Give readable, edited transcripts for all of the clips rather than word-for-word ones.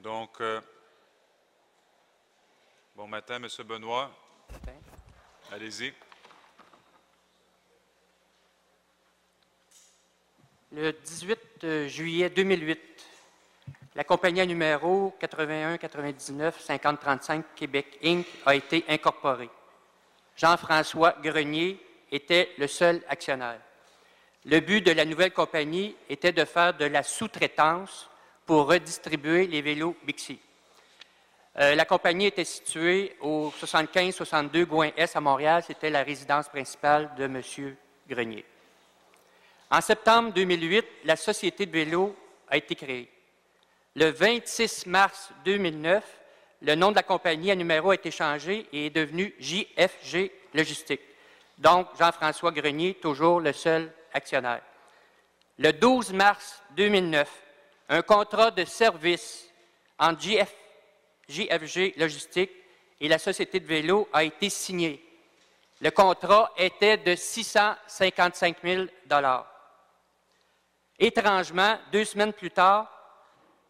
Donc, bon matin, M. Benoît. Allez-y. Le 18 juillet 2008, la compagnie à numéro 81 99 50 35 Québec Inc. a été incorporée. Jean-François Grenier était le seul actionnaire. Le but de la nouvelle compagnie était de faire de la sous-traitance pour redistribuer les vélos Bixi. La compagnie était située au 75-62 Gouin-Est à Montréal. C'était la résidence principale de M. Grenier. En septembre 2008, la Société de vélo a été créée. Le 26 mars 2009, le nom de la compagnie à numéro a été changé et est devenu JFG Logistique. Donc, Jean-François Grenier, toujours le seul actionnaire. Le 12 mars 2009, un contrat de service entre JFG Logistique et la Société de vélo a été signé. Le contrat était de 655 000 $. Étrangement, 2 semaines plus tard,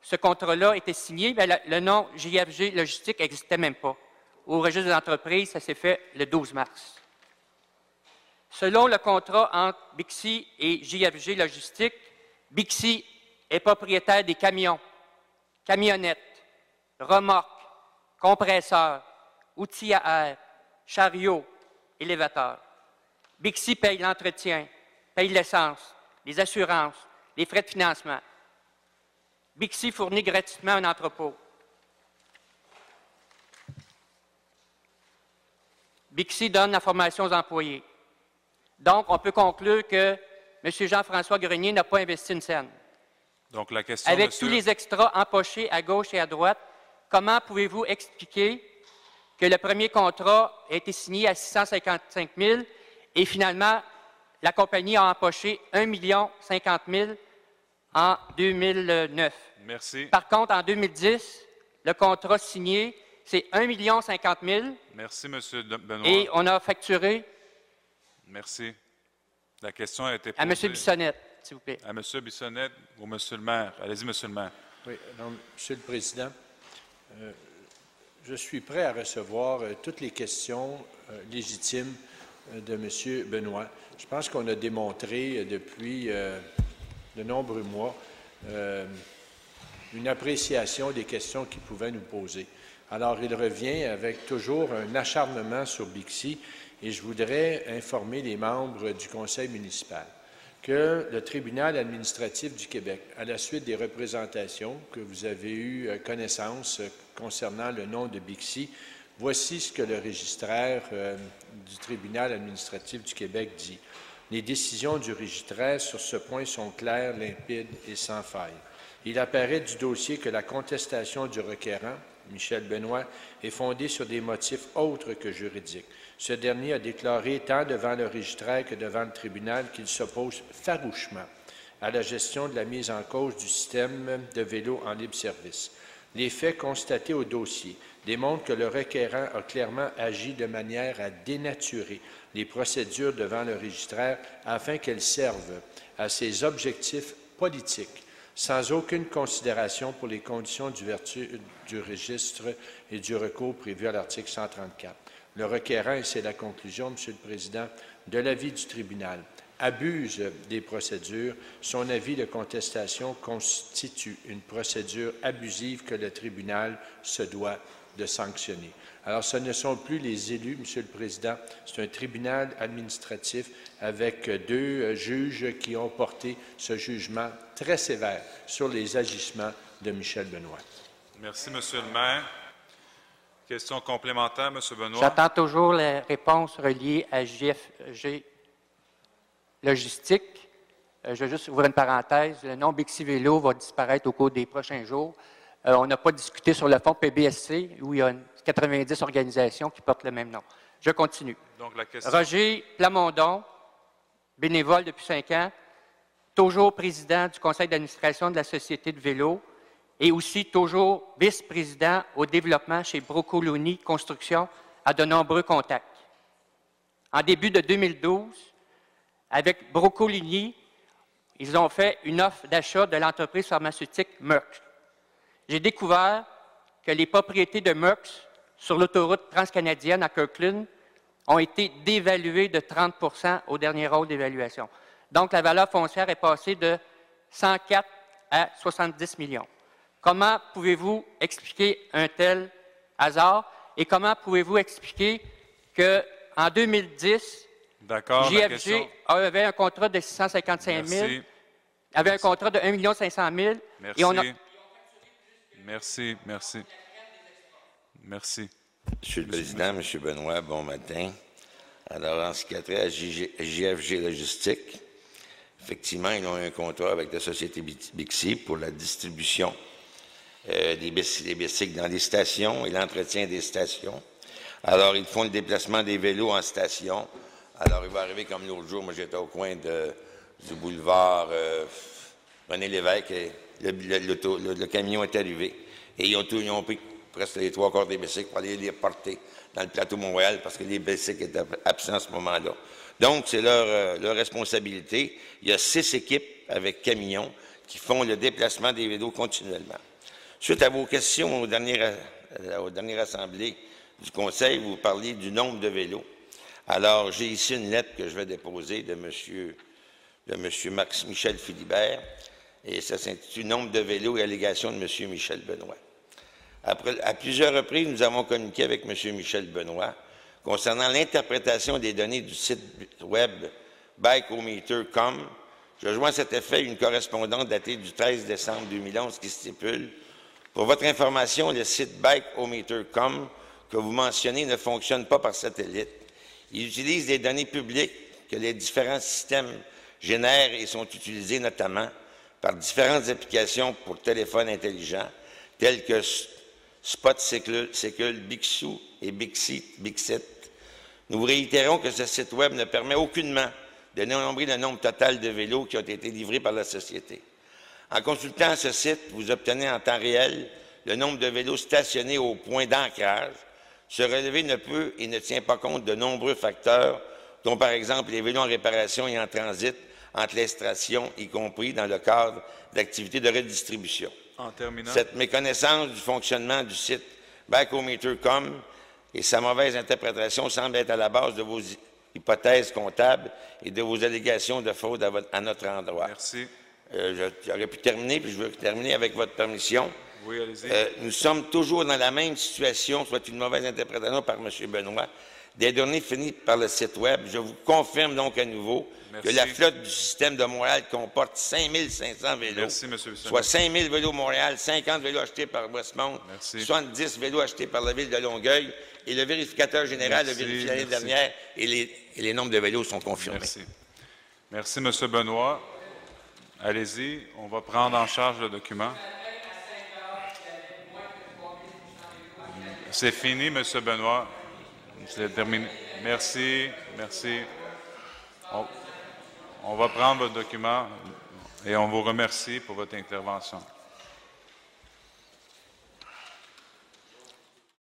ce contrat-là était signé, mais le nom JFG Logistique n'existait même pas. Au registre des entreprises, ça s'est fait le 12 mars. Selon le contrat entre Bixi et JFG Logistique, Bixi est propriétaire des camions, camionnettes, remorques, compresseurs, outils à air, chariots, élévateurs. Bixi paye l'entretien, paye l'essence, les assurances, les frais de financement. Bixi fournit gratuitement un entrepôt. Bixi donne la formation aux employés. Donc, on peut conclure que M. Jean-François Grenier n'a pas investi une scène. Donc, la question, avec monsieur... tous les extras empochés à gauche et à droite, comment pouvez-vous expliquer que le premier contrat a été signé à 655 000 et finalement, la compagnie a empoché 1 050 000 en 2009. Merci. Par contre, en 2010, le contrat signé, c'est 1 050 000. Merci, M. Benoît. Et on a facturé. Merci. La question a été posée. À M. Bissonnette, s'il vous plaît. À M. Bissonnette ou M. le maire. Allez-y, M. le maire. Oui, donc, M. le Président, je suis prêt à recevoir toutes les questions légitimes de M. Benoît. Je pense qu'on a démontré depuis de nombreux mois une appréciation des questions qu'il pouvait nous poser. Alors, il revient avec toujours un acharnement sur Bixi et je voudrais informer les membres du Conseil municipal que le tribunal administratif du Québec, à la suite des représentations que vous avez eu connaissance concernant le nom de Bixi, voici ce que le registraire du tribunal administratif du Québec dit. Les décisions du registraire sur ce point sont claires, limpides et sans faille. Il apparaît du dossier que la contestation du requérant, Michel Benoît, est fondée sur des motifs autres que juridiques. Ce dernier a déclaré tant devant le registraire que devant le tribunal qu'il s'oppose farouchement à la gestion de la mise en cause du système de vélo en libre service. Les faits constatés au dossier démontrent que le requérant a clairement agi de manière à dénaturer les procédures devant le registraire afin qu'elles servent à ses objectifs politiques, sans aucune considération pour les conditions du registre et du recours prévu à l'article 134. Le requérant, et c'est la conclusion, M. le Président, de l'avis du tribunal, abuse des procédures. Son avis de contestation constitue une procédure abusive que le tribunal se doit de sanctionner. Alors, ce ne sont plus les élus, M. le Président, c'est un tribunal administratif avec 2 juges qui ont porté ce jugement très sévère sur les agissements de Michel Benoît. Merci, M. le maire. Question complémentaire, M. Benoît. J'attends toujours les réponses reliées à JFG Logistique. Je vais juste ouvrir une parenthèse. Le nom Bixi Vélo va disparaître au cours des prochains jours. On n'a pas discuté sur le fonds PBSC, où il y a 90 organisations qui portent le même nom. Je continue. Donc, la question... Roger Plamondon, bénévole depuis 5 ans, toujours président du conseil d'administration de la Société de vélo et aussi toujours vice-président au développement chez Brocoloni Construction, à de nombreux contacts. En début de 2012, avec Brocolini, ils ont fait une offre d'achat de l'entreprise pharmaceutique Merck. j'ai découvert que les propriétés de Merckx sur l'autoroute transcanadienne à Kirkland ont été dévaluées de 30 au dernier rôle d'évaluation. Donc, la valeur foncière est passée de 104 à 70 millions. Comment pouvez-vous expliquer un tel hasard et comment pouvez-vous expliquer qu'en 2010, JFG avait un contrat de 655 000, avait un contrat de 1 500 000 Merci. et on a... Merci. Monsieur le Président, M. Benoît, bon matin. Alors, en ce qui a trait à JFG Logistique, effectivement, ils ont un contrat avec la société Bixi pour la distribution des bicycles dans les stations et l'entretien des stations. Alors, ils font le déplacement des vélos en station. Alors, il va arriver comme l'autre jour, moi j'étais au coin du boulevard René Lévesque et le camion est arrivé. Et ils ont pris presque les 3/4 des bicycles pour aller les porter dans le plateau Montréal parce que les bicycles étaient absents à ce moment-là. Donc, c'est leur responsabilité. Il y a 6 équipes avec camions qui font le déplacement des vélos continuellement. Suite à vos questions aux dernières assemblées du Conseil, vous parliez du nombre de vélos. Alors, j'ai ici une lettre que je vais déposer de M. Michel Philibert, et ça s'intitule « Nombre de vélos et allégations de M. Michel Benoît ». À plusieurs reprises, nous avons communiqué avec M. Michel Benoît concernant l'interprétation des données du site web Bikeometer.com. Je joins à cet effet une correspondance datée du 13 décembre 2011 qui stipule « Pour votre information, le site Bikeometer.com que vous mentionnez ne fonctionne pas par satellite. Il utilise des données publiques que les différents systèmes génèrent et sont utilisées notamment par différentes applications pour téléphones intelligents telles que SpotSecure, Bixou et Bixit. Nous vous réitérons que ce site Web ne permet aucunement de dénombrer le nombre total de vélos qui ont été livrés par la société. En consultant ce site, vous obtenez en temps réel le nombre de vélos stationnés au point d'ancrage. Ce relevé ne peut et ne tient pas compte de nombreux facteurs, dont par exemple les vélos en réparation et en transit entre les stations, y compris dans le cadre d'activités de redistribution. En terminant. Cette méconnaissance du fonctionnement du site Bikeometer.com et sa mauvaise interprétation semblent être à la base de vos hypothèses comptables et de vos allégations de fraude à notre endroit. Merci. J'aurais pu terminer, puis je veux terminer avec votre permission. Oui, allez-y. Nous sommes toujours dans la même situation, soit une mauvaise interprétation par M. Benoît, des données finies par le site Web. Je vous confirme donc à nouveau que la flotte du système de Montréal comporte 5 500 vélos, Merci, M. soit 5 000 vélos Montréal, 50 vélos achetés par Westmount, Merci. 70 vélos achetés par la Ville de Longueuil, et le vérificateur général a vérifié l'année dernière, et les nombres de vélos sont confirmés. Merci. Merci, M. Benoît. Allez-y, on va prendre en charge le document. C'est fini, M. Benoît. C'est terminé. Merci. On va prendre votre document et on vous remercie pour votre intervention.